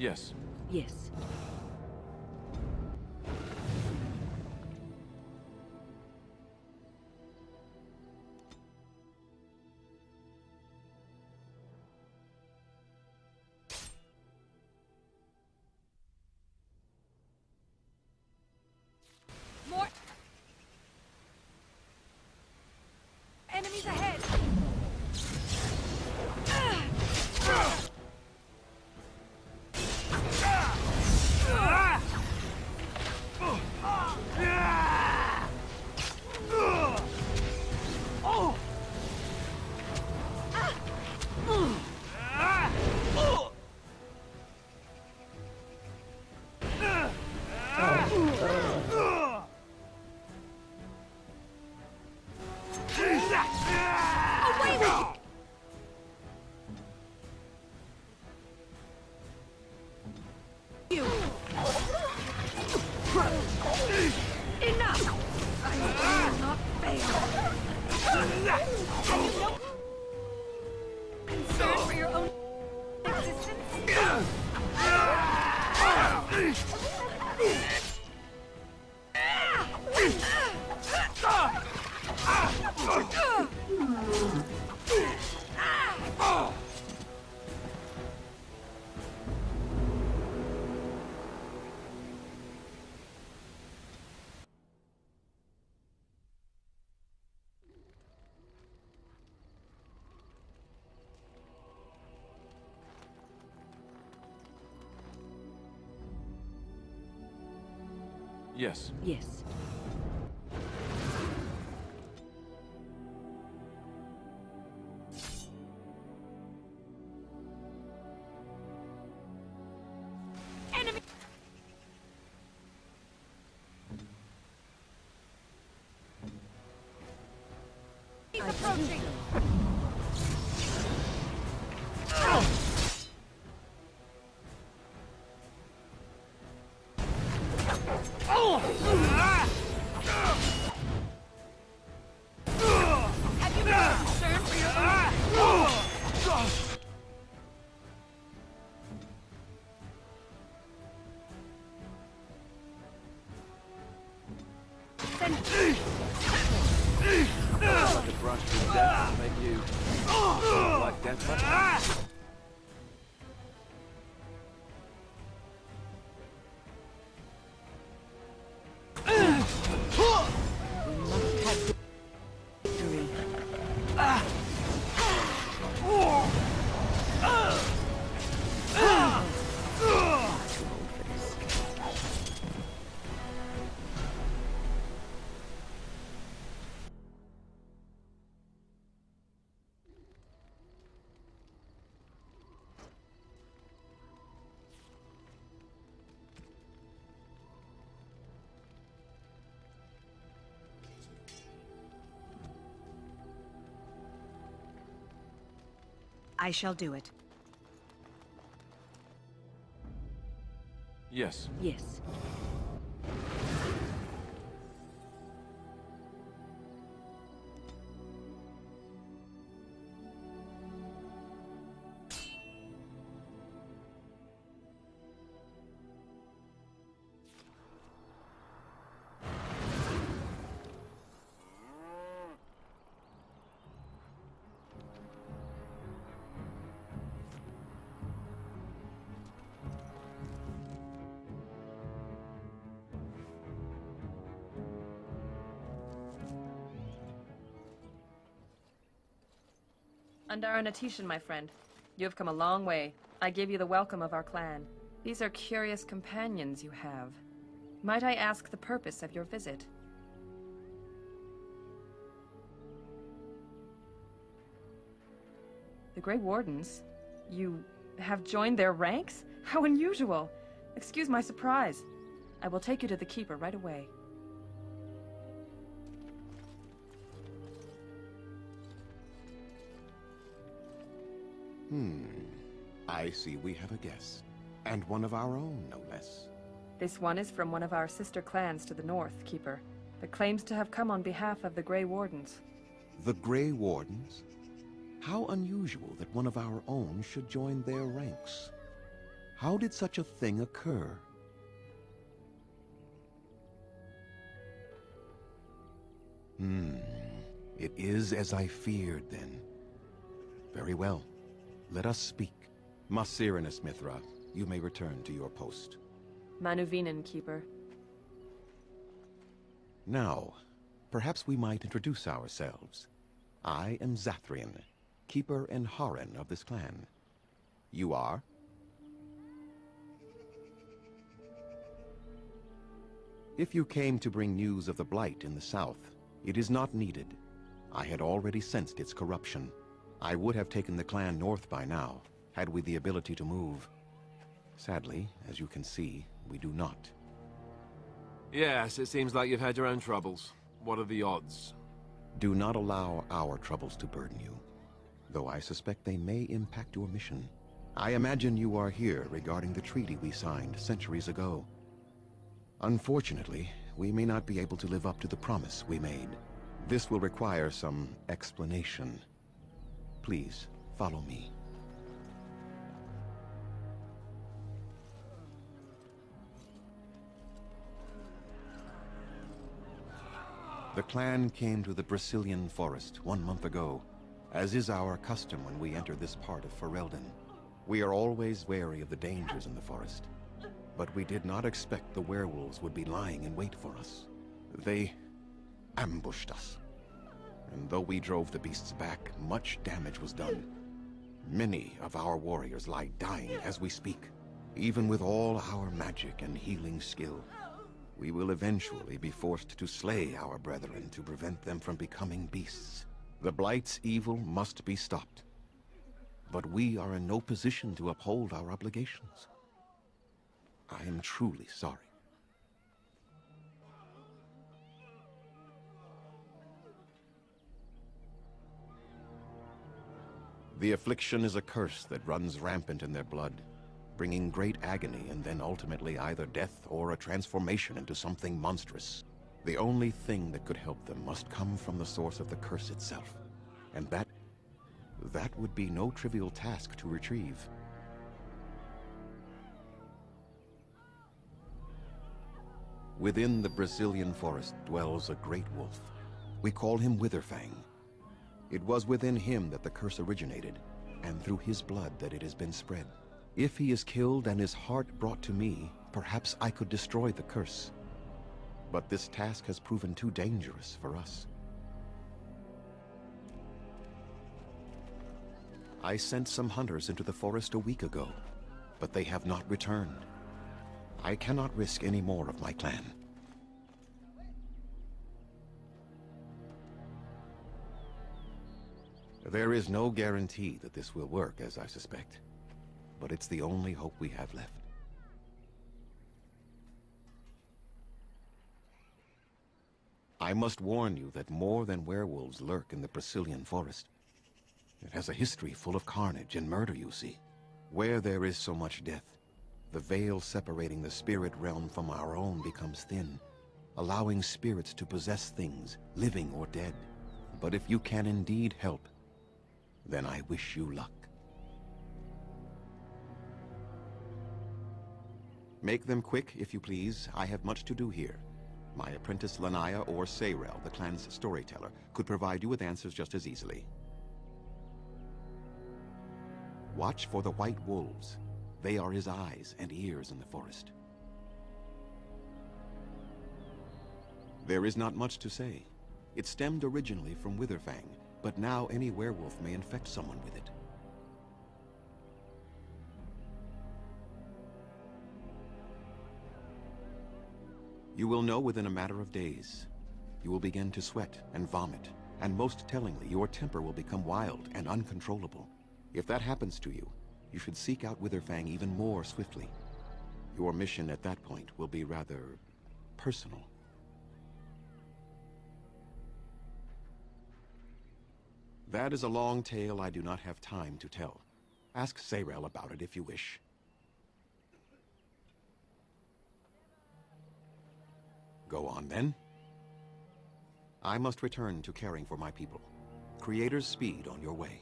Yes. Yes. More enemies ahead. Enough! I will not fail. Have you no concern for your own existence? Yes. Yes. Enemy approaching. Have you no concern for your own? Send Like a brush with death to make you like death. Victory. I shall do it. Yes. Yes. Undara Natishan, my friend. You have come a long way. I give you the welcome of our clan. These are curious companions you have. Might I ask the purpose of your visit? The Grey Wardens? You have joined their ranks? How unusual! Excuse my surprise. I will take you to the Keeper right away. I see we have a guest. And one of our own, no less. This one is from one of our sister clans to the north, Keeper, but claims to have come on behalf of the Grey Wardens. The Grey Wardens? How unusual that one of our own should join their ranks. How did such a thing occur? It is as I feared, then. Very well. Let us speak. Masirinus Mithra, you may return to your post. Manuvinen, Keeper. Now, perhaps we might introduce ourselves. I am Zathrian, Keeper and Haran of this clan. You are? If you came to bring news of the Blight in the south, it is not needed. I had already sensed its corruption. I would have taken the clan north by now, had we the ability to move. Sadly, as you can see, we do not. Yes, it seems like you've had your own troubles. What are the odds? Do not allow our troubles to burden you, though I suspect they may impact your mission. I imagine you are here regarding the treaty we signed centuries ago. Unfortunately, we may not be able to live up to the promise we made. This will require some explanation. Please, follow me. The clan came to the Brisilian forest 1 month ago, as is our custom when we enter this part of Ferelden. We are always wary of the dangers in the forest, but we did not expect the werewolves would be lying in wait for us. They ambushed us, and though we drove the beasts back, much damage was done. Many of our warriors lie dying as we speak. Even with all our magic and healing skill, we will eventually be forced to slay our brethren to prevent them from becoming beasts. The Blight's evil must be stopped, but we are in no position to uphold our obligations. I am truly sorry. The affliction is a curse that runs rampant in their blood, bringing great agony and then ultimately either death or a transformation into something monstrous. The only thing that could help them must come from the source of the curse itself, and that would be no trivial task to retrieve. Within the Brisilian forest dwells a great wolf. We call him Witherfang. It was within him that the curse originated, and through his blood that it has been spread. If he is killed and his heart brought to me, perhaps I could destroy the curse. But this task has proven too dangerous for us. I sent some hunters into the forest a week ago, but they have not returned. I cannot risk any more of my clan. There is no guarantee that this will work, as I suspect, but it's the only hope we have left. I must warn you that more than werewolves lurk in the Brisilian forest. It has a history full of carnage and murder, you see. Where there is so much death, the veil separating the spirit realm from our own becomes thin, allowing spirits to possess things, living or dead. But if you can indeed help, then I wish you luck. Make them quick, if you please. I have much to do here. My apprentice Lanaya or Sayrel, the clan's storyteller, could provide you with answers just as easily. Watch for the white wolves. They are his eyes and ears in the forest. There is not much to say. It stemmed originally from Witherfang, but now any werewolf may infect someone with it. You will know within a matter of days. You will begin to sweat and vomit, and most tellingly, your temper will become wild and uncontrollable. If that happens to you, you should seek out Witherfang even more swiftly. Your mission at that point will be rather personal. That is a long tale I do not have time to tell. Ask Sayrel about it if you wish. Go on, then. I must return to caring for my people. Creator's speed on your way.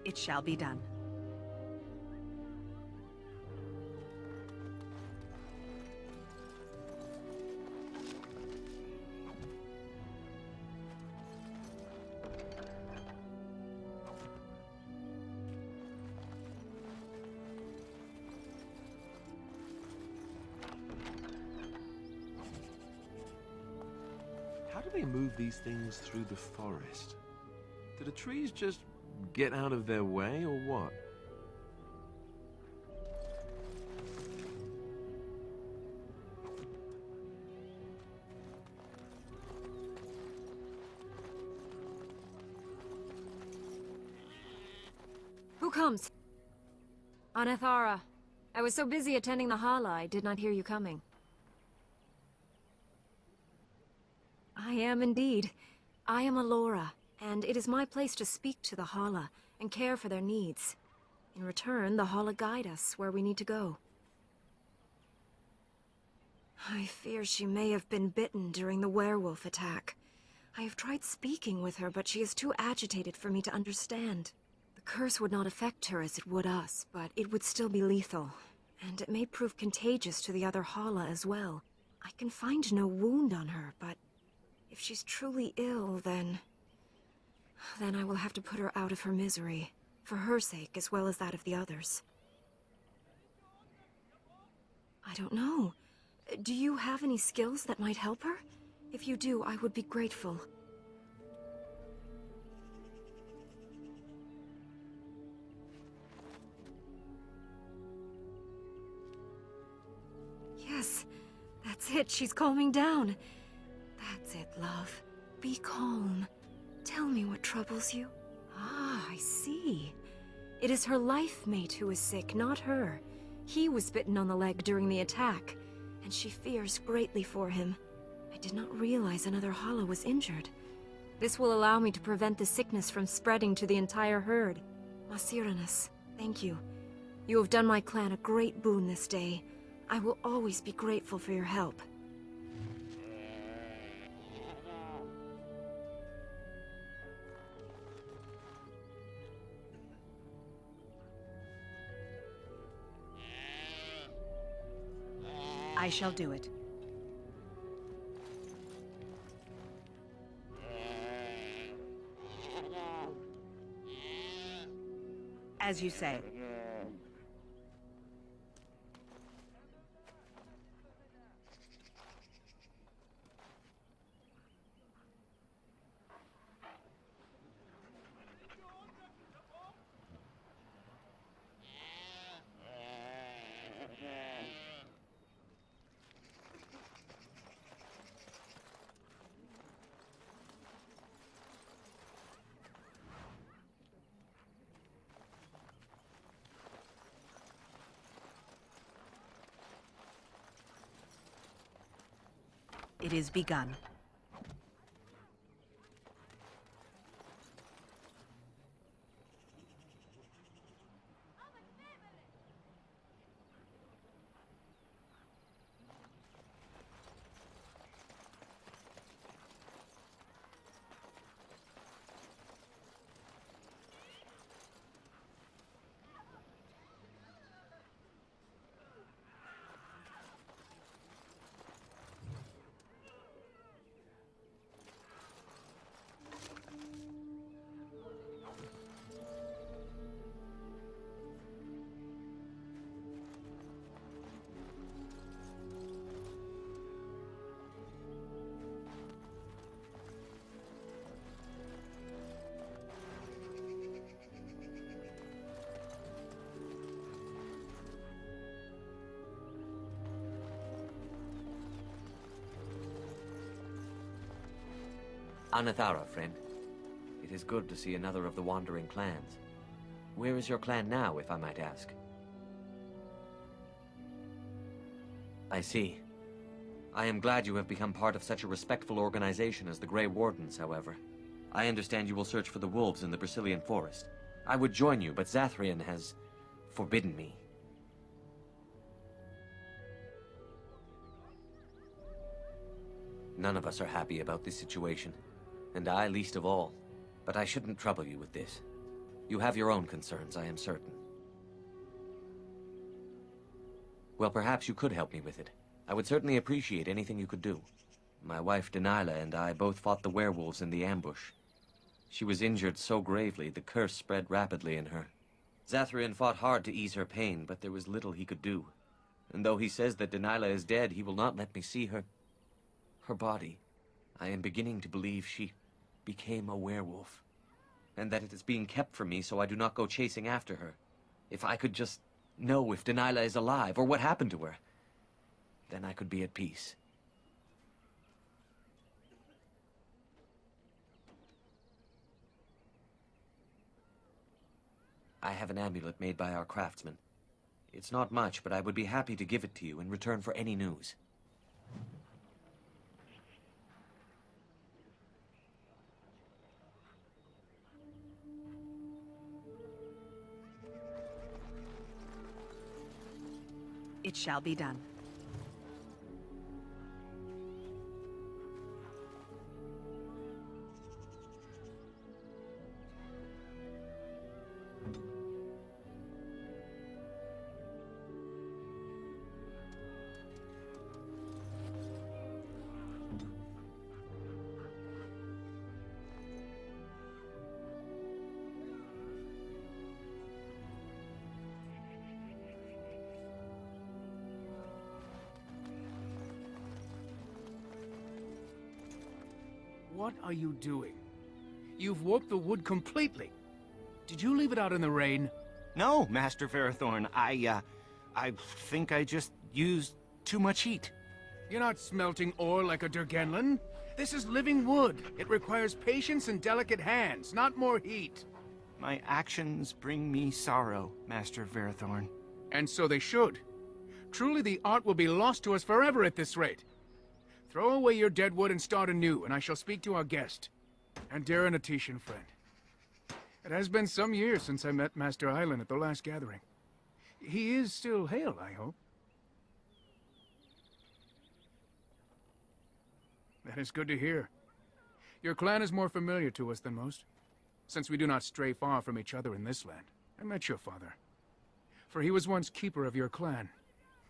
It shall be done. How do they move these things through the forest? Do the trees just get out of their way, or what? Who comes? Anathara. I was so busy attending the Hala, I did not hear you coming. I am indeed. I am Alora, and it is my place to speak to the Hala and care for their needs. In return, the Hala guide us where we need to go. I fear she may have been bitten during the werewolf attack. I have tried speaking with her, but she is too agitated for me to understand. The curse would not affect her as it would us, but it would still be lethal. And it may prove contagious to the other Hala as well. I can find no wound on her, but if she's truly ill, then I will have to put her out of her misery. For her sake, as well as that of the others. I don't know. Do you have any skills that might help her? If you do, I would be grateful. Yes, that's it. She's calming down. That's it, love. Be calm. Tell me what troubles you. Ah, I see. It is her life mate who is sick, not her. He was bitten on the leg during the attack, and she fears greatly for him. I did not realize another Hala was injured. This will allow me to prevent the sickness from spreading to the entire herd. Masiranus, thank you. You have done my clan a great boon this day. I will always be grateful for your help. I shall do it. As you say. It is begun. Anathara, friend. It is good to see another of the wandering clans. Where is your clan now, if I might ask? I see. I am glad you have become part of such a respectful organization as the Grey Wardens, however. I understand you will search for the wolves in the Brazilian forest. I would join you, but Zathrian has forbidden me. None of us are happy about this situation. And I least of all. But I shouldn't trouble you with this. You have your own concerns, I am certain. Well, perhaps you could help me with it. I would certainly appreciate anything you could do. My wife, Denilah, and I both fought the werewolves in the ambush. She was injured so gravely, the curse spread rapidly in her. Zathrian fought hard to ease her pain, but there was little he could do. And though he says that Denilah is dead, he will not let me see her body. I am beginning to believe she became a werewolf, and that it is being kept from me so I do not go chasing after her. If I could just know if Denilah is alive, or what happened to her, then I could be at peace. I have an amulet made by our craftsman. It's not much, but I would be happy to give it to you in return for any news. It shall be done. What are you doing? You've warped the wood completely. Did you leave it out in the rain? No, Master Ferrothorn. I think I just used too much heat. You're not smelting ore like a Durgenlin. This is living wood. It requires patience and delicate hands, not more heat. My actions bring me sorrow, Master Ferrothorn. And so they should. Truly the art will be lost to us forever at this rate. Throw away your dead wood and start anew, and I shall speak to our guest. And Darren Atishan, friend. It has been some years since I met Master Island at the last gathering. He is still hale, I hope. That is good to hear. Your clan is more familiar to us than most, since we do not stray far from each other in this land. I met your father, for he was once keeper of your clan.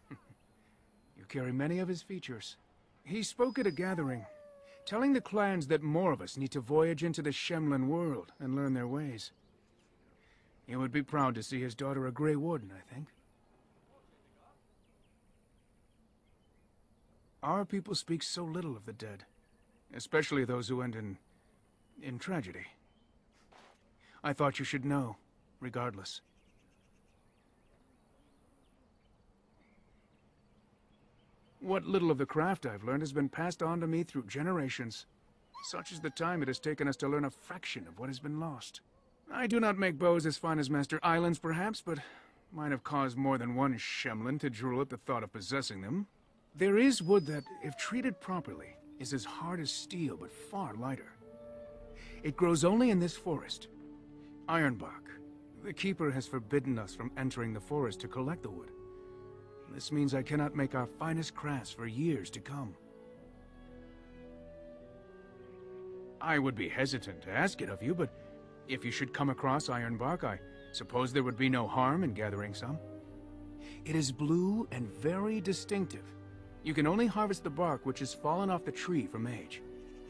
You carry many of his features. He spoke at a gathering, telling the clans that more of us need to voyage into the Shemlin world and learn their ways. He would be proud to see his daughter a Grey Warden, I think. Our people speak so little of the dead, especially those who end in tragedy. I thought you should know, regardless. What little of the craft I've learned has been passed on to me through generations. Such is the time it has taken us to learn a fraction of what has been lost. I do not make bows as fine as Master Island's, perhaps, but might have caused more than one Shemlin to drool at the thought of possessing them. There is wood that, if treated properly, is as hard as steel, but far lighter. It grows only in this forest. Ironbark. The Keeper has forbidden us from entering the forest to collect the wood. This means I cannot make our finest crafts for years to come. I would be hesitant to ask it of you, but if you should come across ironbark, I suppose there would be no harm in gathering some. It is blue and very distinctive. You can only harvest the bark which has fallen off the tree from age.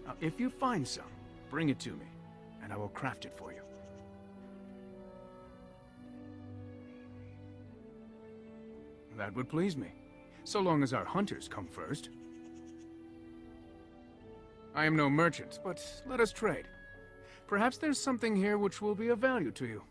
Now, if you find some, bring it to me, and I will craft it for you. That would please me, so long as our hunters come first. I am no merchant, but let us trade. Perhaps there's something here which will be of value to you.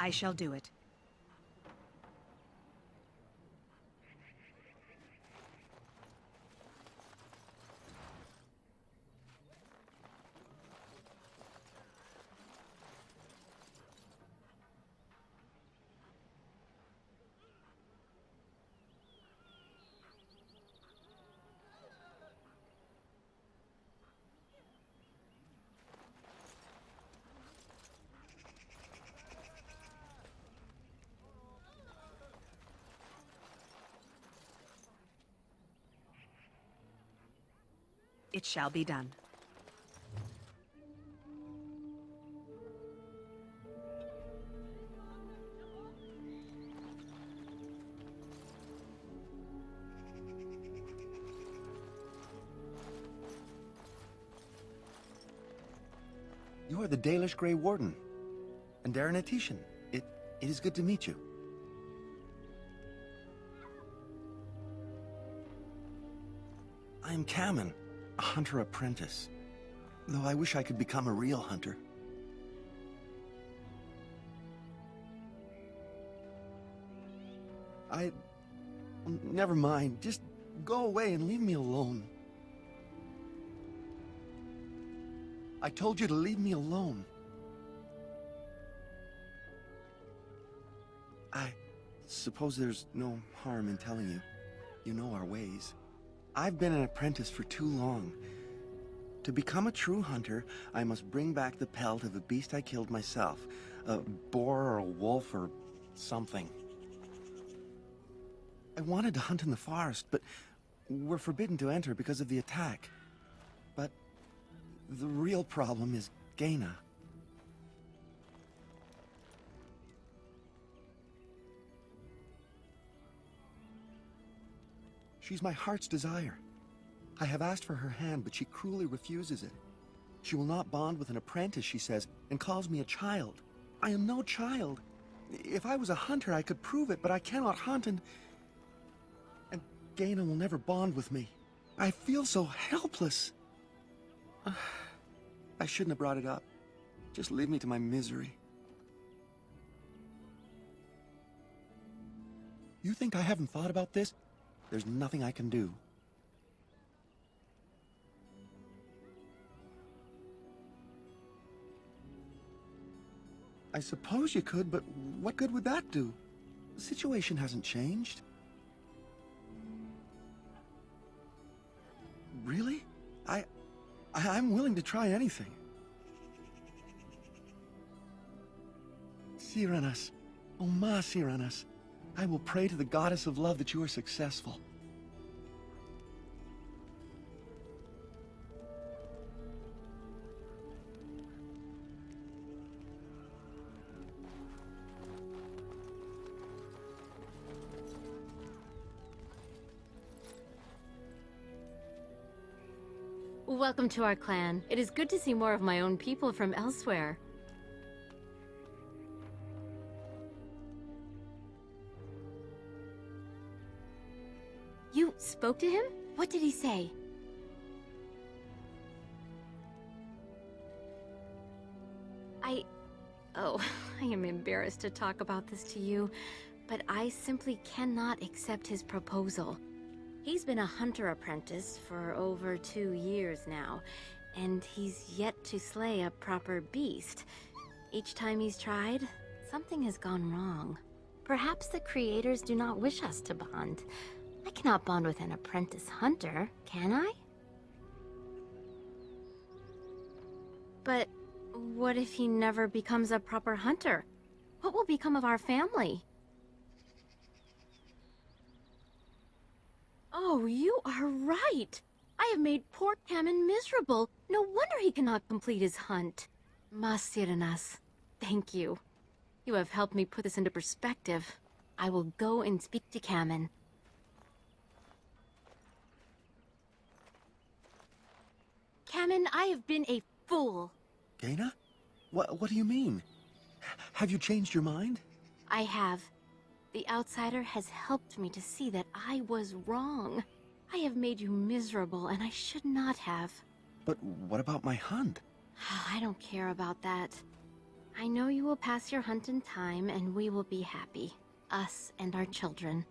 I shall do it. It shall be done. You are the Dalish Grey Warden. And Darren Atishan. It is good to meet you. I am Kamen, a hunter apprentice. Though I wish I could become a real hunter. Never mind. Just go away and leave me alone. I told you to leave me alone. I suppose there's no harm in telling you. You know our ways. I've been an apprentice for too long. To become a true hunter, I must bring back the pelt of a beast I killed myself. A boar or a wolf or something. I wanted to hunt in the forest, but we're forbidden to enter because of the attack. But the real problem is Gaina. She's my heart's desire. I have asked for her hand, but she cruelly refuses it. She will not bond with an apprentice, she says, and calls me a child. I am no child. If I was a hunter, I could prove it, but I cannot hunt, and Gaina will never bond with me. I feel so helpless. I shouldn't have brought it up. Just leave me to my misery. You think I haven't thought about this? There's nothing I can do. I suppose you could, but what good would that do? The situation hasn't changed. Really? I'm willing to try anything. Cyranas. Oh, Ma Cyranas. I will pray to the goddess of love that you are successful. Welcome to our clan. It is good to see more of my own people from elsewhere. You spoke to him? What did he say? Oh, I am embarrassed to talk about this to you, but I simply cannot accept his proposal. He's been a hunter apprentice for over 2 years now, and he's yet to slay a proper beast. Each time he's tried, something has gone wrong. Perhaps the creators do not wish us to bond. I cannot bond with an apprentice hunter, can I? But what if he never becomes a proper hunter? What will become of our family? Oh, you are right! I have made poor Kamen miserable. No wonder he cannot complete his hunt. Masiranas, thank you. You have helped me put this into perspective. I will go and speak to Kamen. Kamen, I have been a fool. Gaina? What do you mean? Have you changed your mind? I have. The Outsider has helped me to see that I was wrong. I have made you miserable, and I should not have. But what about my hunt? I don't care about that. I know you will pass your hunt in time, and we will be happy. Us and our children.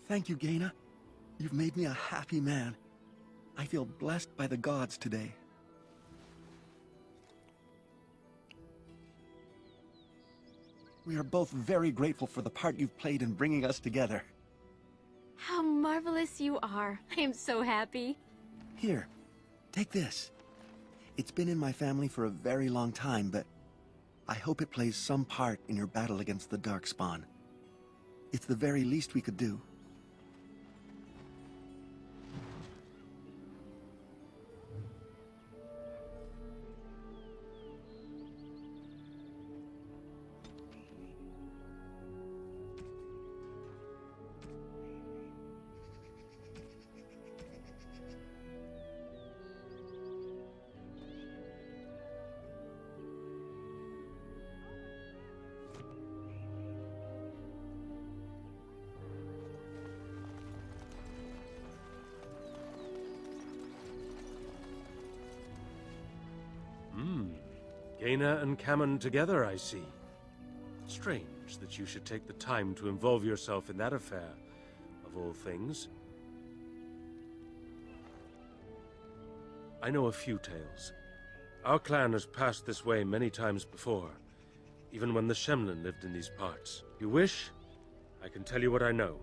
Thank you, Gaina. You've made me a happy man. I feel blessed by the gods today. We are both very grateful for the part you've played in bringing us together. How marvelous you are. I am so happy. Here, take this. It's been in my family for a very long time, but I hope it plays some part in your battle against the Darkspawn. It's the very least we could do. Gaina and Kamen together, I see. Strange that you should take the time to involve yourself in that affair, of all things. I know a few tales. Our clan has passed this way many times before, even when the Shemlin lived in these parts. You wish, I can tell you what I know.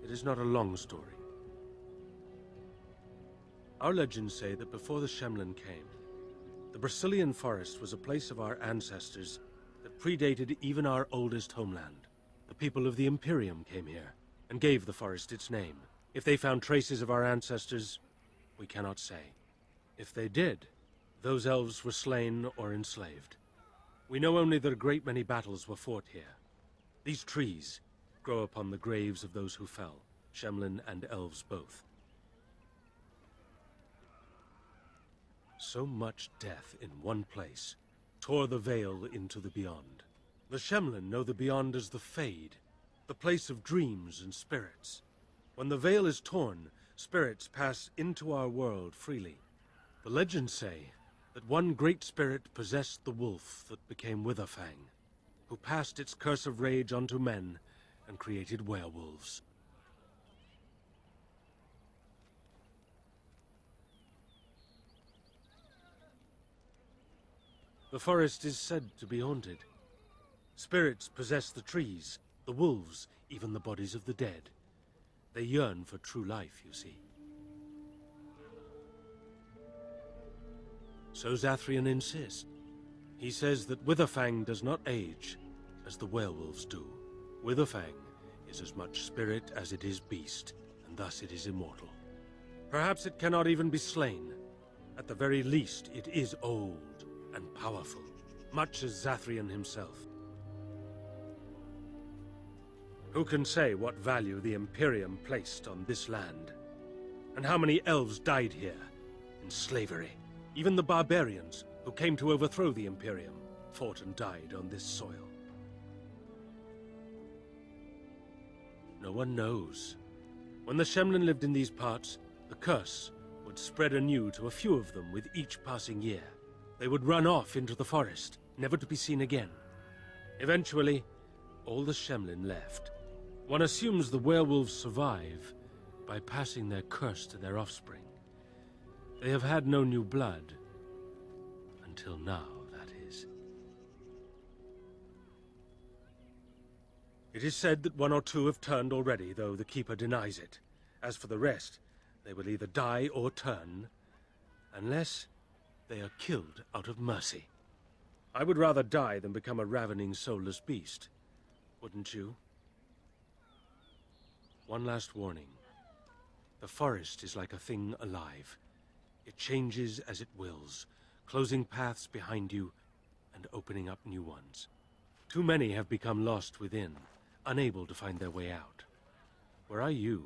It is not a long story. Our legends say that before the Shemlin came, the Brisilian Forest was a place of our ancestors that predated even our oldest homeland. The people of the Imperium came here and gave the forest its name. If they found traces of our ancestors, we cannot say. If they did, those elves were slain or enslaved. We know only that a great many battles were fought here. These trees grow upon the graves of those who fell, Shemlin and elves both. So much death in one place tore the veil into the beyond. The Shemlin know the beyond as the Fade, the place of dreams and spirits. When the veil is torn, spirits pass into our world freely. The legends say that one great spirit possessed the wolf that became Witherfang, who passed its curse of rage onto men and created werewolves. The forest is said to be haunted. Spirits possess the trees, the wolves, even the bodies of the dead. They yearn for true life, you see. So Zathrian insists. He says that Witherfang does not age, as the werewolves do. Witherfang is as much spirit as it is beast, and thus it is immortal. Perhaps it cannot even be slain. At the very least, it is old and powerful, much as Zathrian himself. Who can say what value the Imperium placed on this land? And how many elves died here, in slavery? Even the barbarians, who came to overthrow the Imperium, fought and died on this soil. No one knows. When the Shemlin lived in these parts, the curse would spread anew to a few of them with each passing year. They would run off into the forest, never to be seen again. Eventually, all the Shemlin left. One assumes the werewolves survive by passing their curse to their offspring. They have had no new blood. Until now, that is. It is said that 1 or 2 have turned already, though the Keeper denies it. As for the rest, they will either die or turn, unless they are killed out of mercy. I would rather die than become a ravening, soulless beast. Wouldn't you? One last warning. The forest is like a thing alive. It changes as it wills, closing paths behind you and opening up new ones. Too many have become lost within, unable to find their way out. Were I you,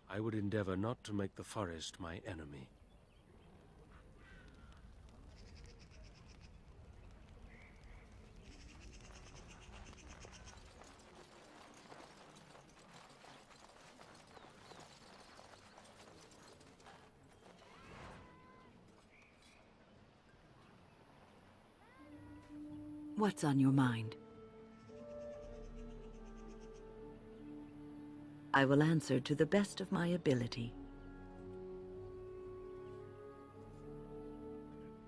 I would endeavor not to make the forest my enemy. What's on your mind? I will answer to the best of my ability.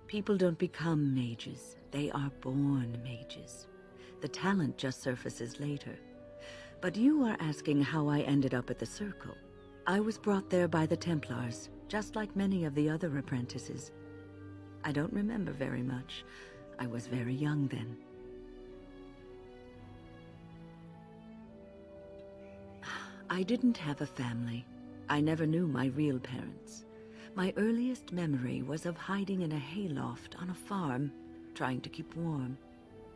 People don't become mages. They are born mages. The talent just surfaces later. But you are asking how I ended up at the Circle. I was brought there by the Templars, just like many of the other apprentices. I don't remember very much. I was very young then. I didn't have a family. I never knew my real parents. My earliest memory was of hiding in a hayloft on a farm, trying to keep warm.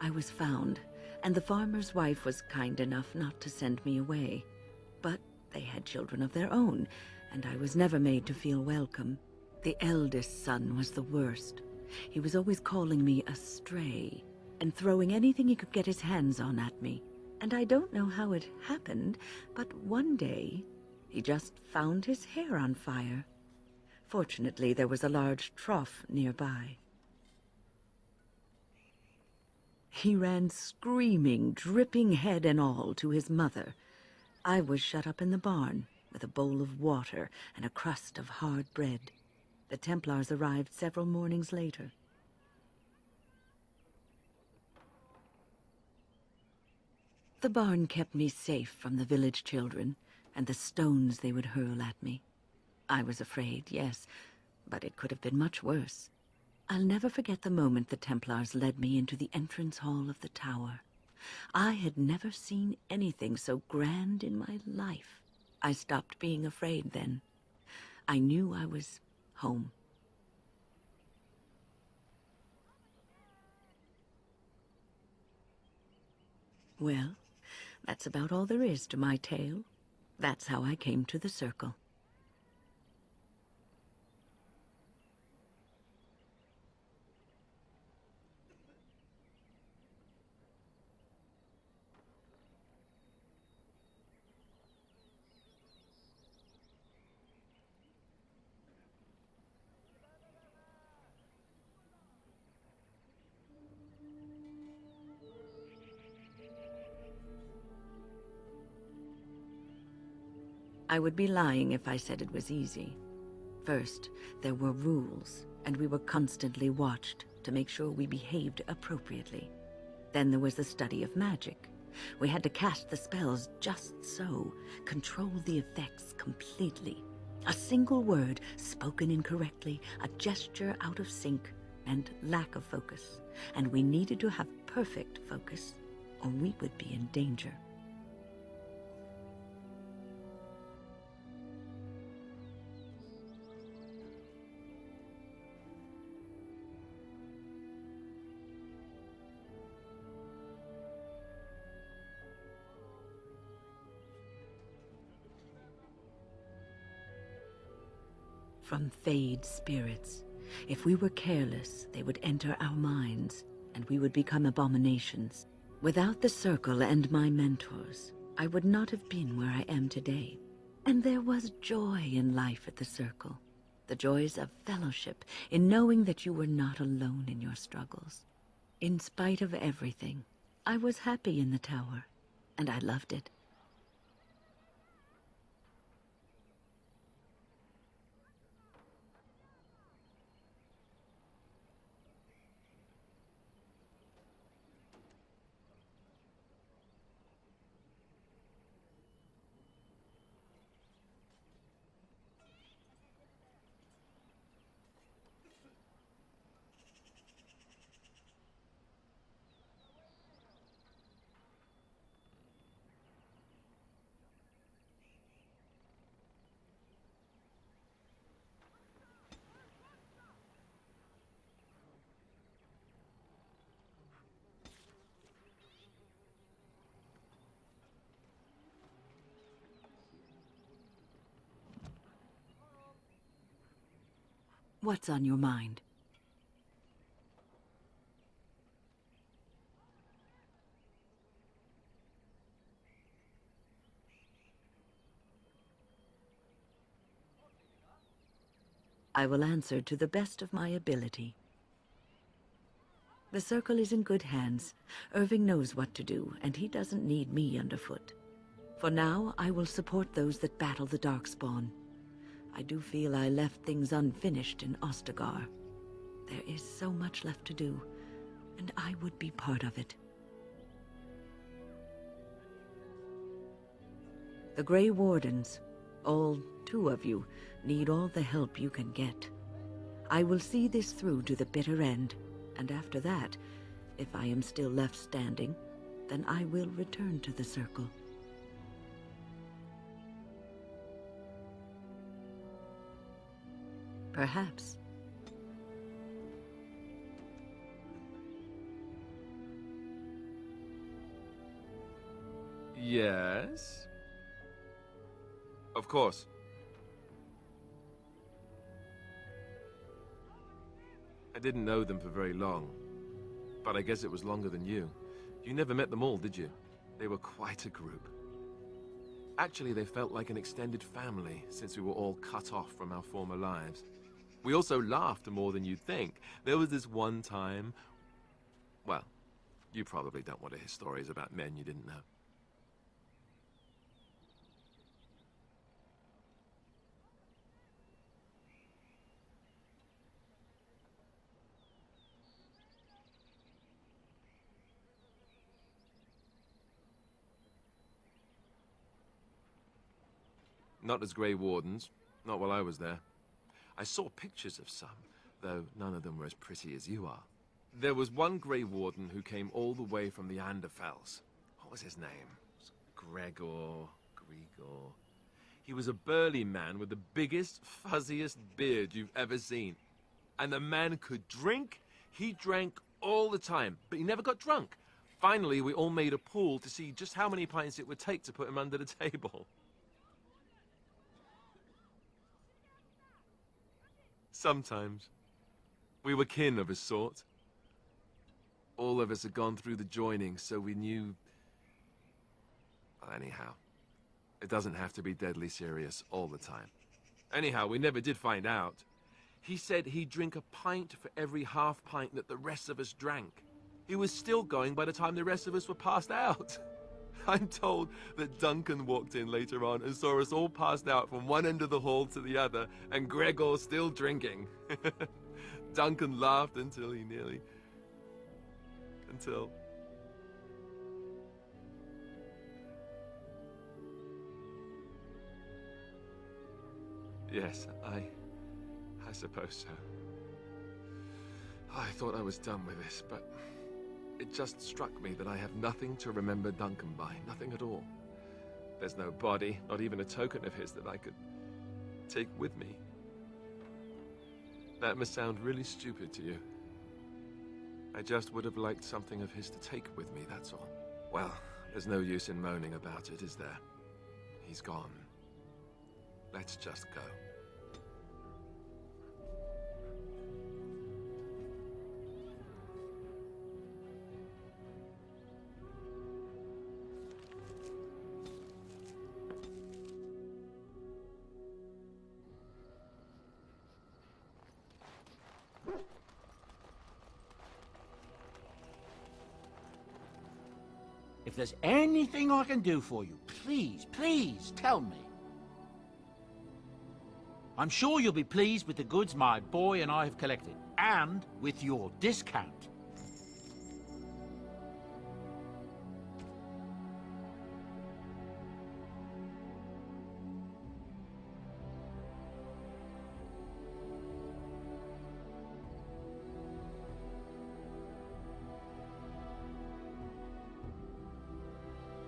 I was found, and the farmer's wife was kind enough not to send me away. But they had children of their own, and I was never made to feel welcome. The eldest son was the worst. He was always calling me a stray, and throwing anything he could get his hands on at me. And I don't know how it happened, but one day, he just found his hair on fire. Fortunately, there was a large trough nearby. He ran screaming, dripping head and all, to his mother. I was shut up in the barn, with a bowl of water and a crust of hard bread. The Templars arrived several mornings later. The barn kept me safe from the village children and the stones they would hurl at me. I was afraid, yes, but it could have been much worse. I'll never forget the moment the Templars led me into the entrance hall of the tower. I had never seen anything so grand in my life. I stopped being afraid then. I knew I was home. Well, that's about all there is to my tale. That's how I came to the Circle. I would be lying if I said it was easy. First, there were rules, and we were constantly watched to make sure we behaved appropriately. Then there was the study of magic. We had to cast the spells just so, control the effects completely. A single word spoken incorrectly, a gesture out of sync, and lack of focus. And we needed to have perfect focus, or we would be in danger. From Fade spirits. If we were careless, they would enter our minds, and we would become abominations. Without the Circle and my mentors, I would not have been where I am today. And there was joy in life at the Circle. The joys of fellowship, in knowing that you were not alone in your struggles. In spite of everything, I was happy in the tower, and I loved it. What's on your mind? I will answer to the best of my ability. The Circle is in good hands. Irving knows what to do, and he doesn't need me underfoot. For now, I will support those that battle the Darkspawn. I do feel I left things unfinished in Ostagar. There is so much left to do, and I would be part of it. The Grey Wardens, all 2 of you, need all the help you can get. I will see this through to the bitter end, and after that, if I am still left standing, then I will return to the Circle. Perhaps. Yes? Of course. I didn't know them for very long, but I guess it was longer than you. You never met them all, did you? They were quite a group. Actually, they felt like an extended family, since we were all cut off from our former lives. We also laughed more than you'd think. There was this one time... Well, you probably don't want to hear stories about men you didn't know. Not as Grey Wardens, not while I was there. I saw pictures of some, though none of them were as pretty as you are. There was one Grey Warden who came all the way from the Anderfells. What was his name? Gregor. He was a burly man with the biggest, fuzziest beard you've ever seen. And the man could drink. He drank all the time, but he never got drunk. Finally, we all made a pool to see just how many pints it would take to put him under the table. Sometimes. We were kin of a sort. All of us had gone through the joining, so we knew... Well, anyhow, it doesn't have to be deadly serious all the time. Anyhow, we never did find out. He said he'd drink a pint for every half pint that the rest of us drank. He was still going by the time the rest of us were passed out. I'm told that Duncan walked in later on and saw us all passed out from one end of the hall to the other, and Gregor still drinking. Duncan laughed until he nearly... Until... Yes, I suppose so. I thought I was done with this, but... It just struck me that I have nothing to remember Duncan by. Nothing at all. There's no body, not even a token of his that I could take with me. That must sound really stupid to you. I just would have liked something of his to take with me, that's all. Well, there's no use in moaning about it, is there? He's gone. Let's just go. If there's anything I can do for you, please, please tell me. I'm sure you'll be pleased with the goods my boy and I have collected, and with your discount.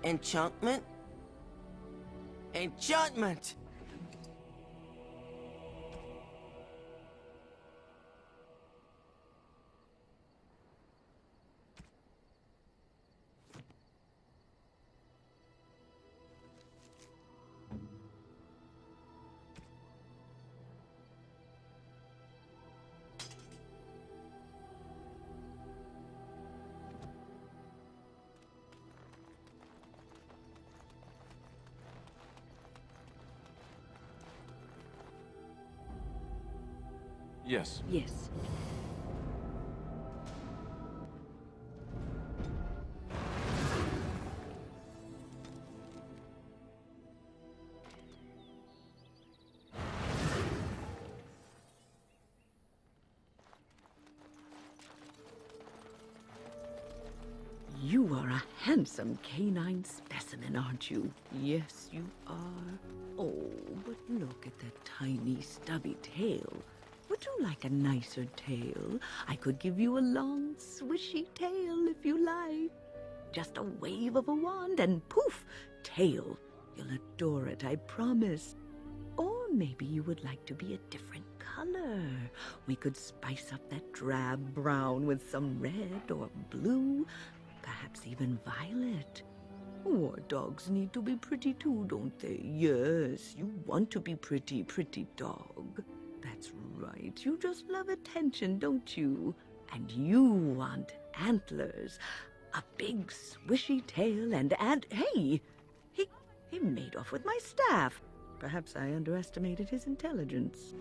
Enchantment? Enchantment! Yes. Yes. You are a handsome canine specimen, aren't you? Yes, you are. Oh, but look at that tiny, stubby tail. Would you like a nicer tail? I could give you a long, swishy tail if you like. Just a wave of a wand and poof, tail. You'll adore it, I promise. Or maybe you would like to be a different color. We could spice up that drab brown with some red or blue, perhaps even violet. War dogs need to be pretty too, don't they? Yes, you want to be pretty, pretty dog. That's right, you just love attention, don't you? And you want antlers, a big swishy tail and hey! He made off with my staff. Perhaps I underestimated his intelligence.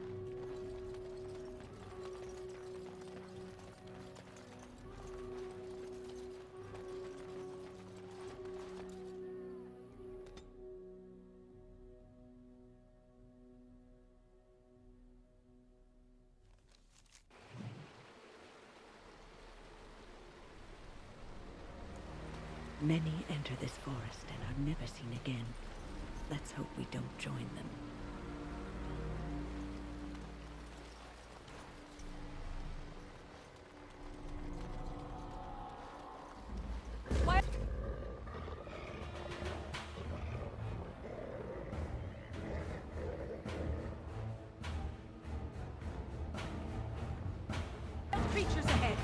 Many enter this forest and are never seen again. Let's hope we don't join them. What? Creatures ahead.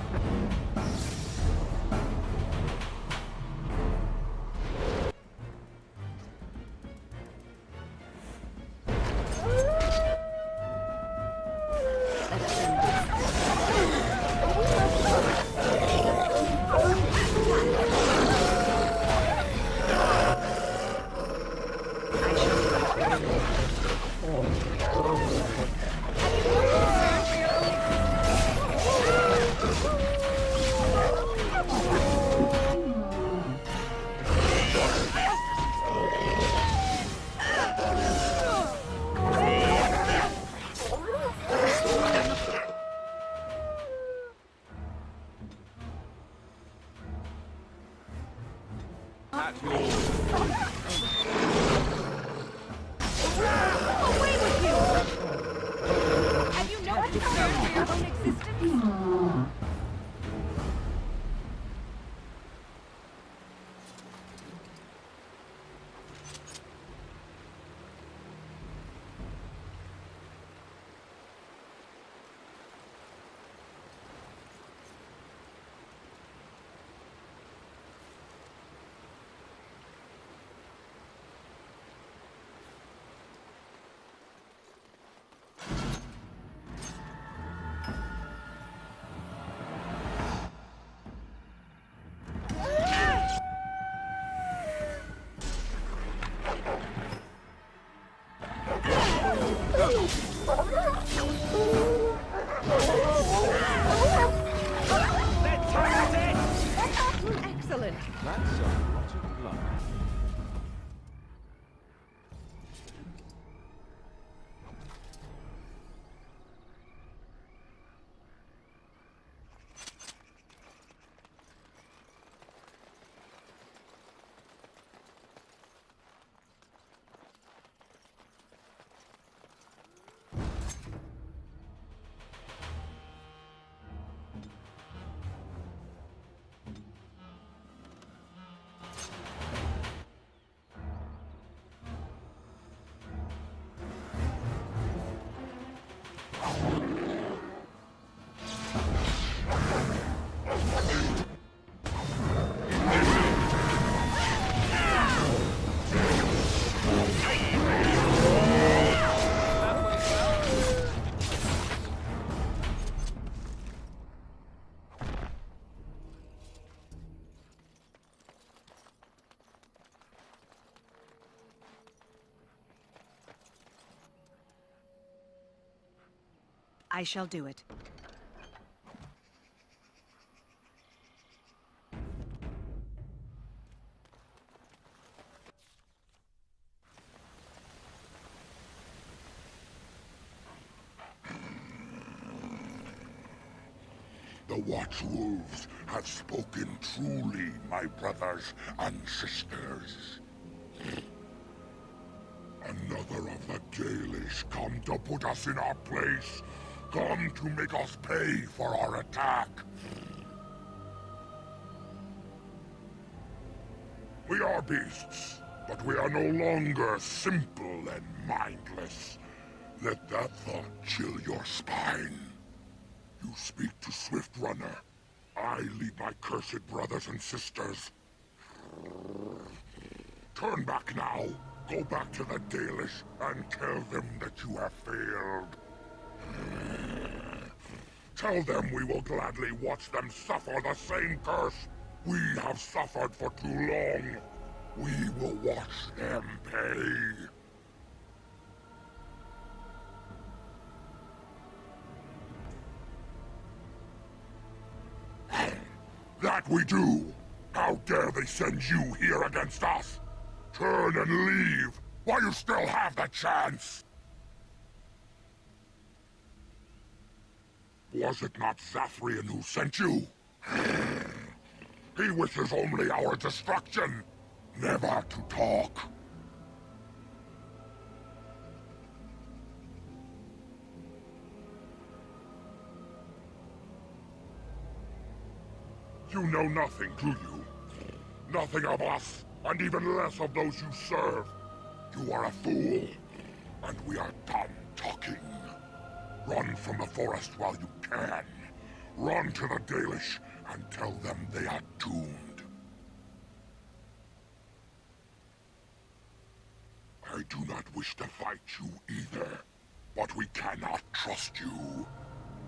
Excellent. That's so. magic of love. I shall do it. The Watchwolves have spoken truly, my brothers and sisters. Another of the Dalish come to put us in our place. Come to make us pay for our attack. We are beasts, but we are no longer simple and mindless. Let that thought chill your spine. You speak to Swiftrunner. I lead my cursed brothers and sisters. Turn back now. Go back to the Dalish and tell them that you have failed. Tell them we will gladly watch them suffer the same curse we have suffered for too long. We will watch them pay. That we do! How dare they send you here against us? Turn and leave, while you still have the chance! Was it not Zathrian who sent you? He wishes only our destruction, never to talk. You know nothing, do you? Nothing of us, and even less of those you serve. You are a fool, and we are done talking. Run from the forest while you can. Run to the Dalish and tell them they are doomed. I do not wish to fight you either, but we cannot trust you.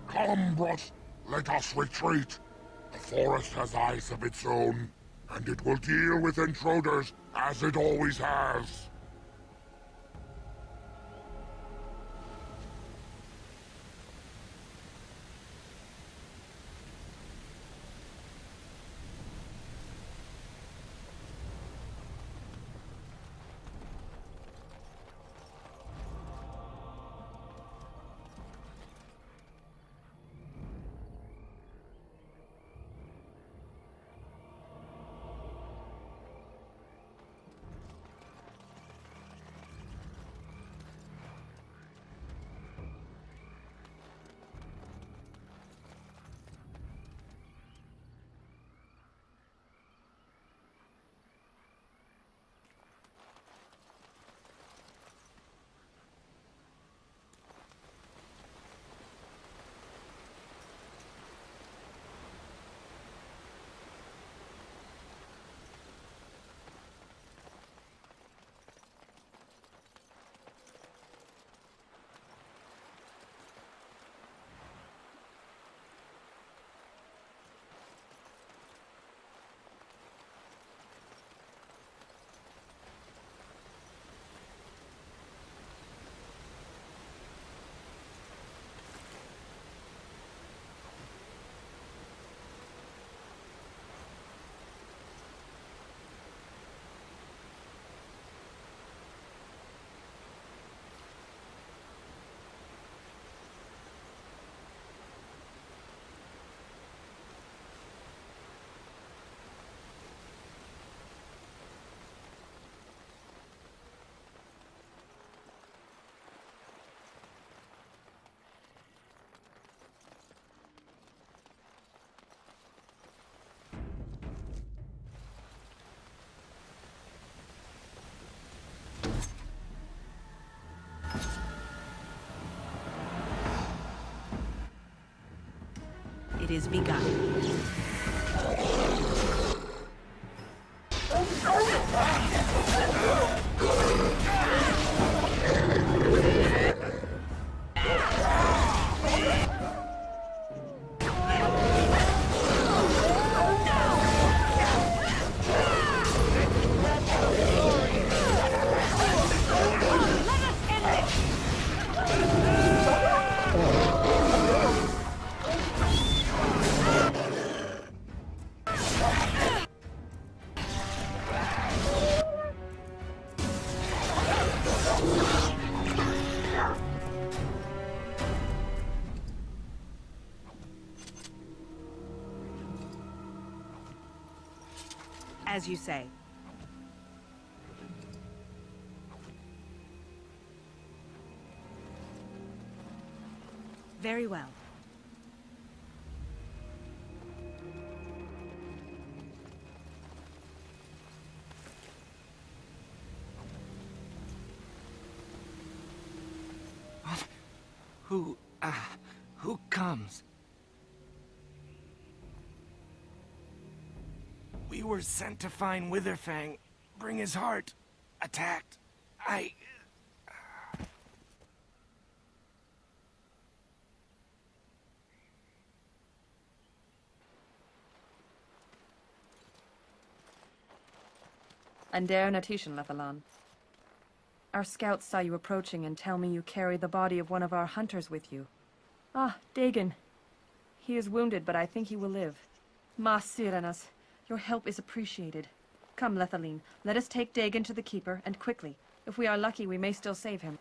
Come, broth, let us retreat. The forest has eyes of its own, and it will deal with intruders as it always has. it is begun. As you say. Very well. What? Who comes? We were sent to find Witherfang, bring his heart. Attacked. Ander Natishan, Lethalan. Our scouts saw you approaching and tell me you carry the body of one of our hunters with you. Ah, Dagon. He is wounded, but I think he will live. Mas Sirenas, your help is appreciated. Come, Lethaline, let us take Dagon to the Keeper, and quickly. If we are lucky, we may still save him.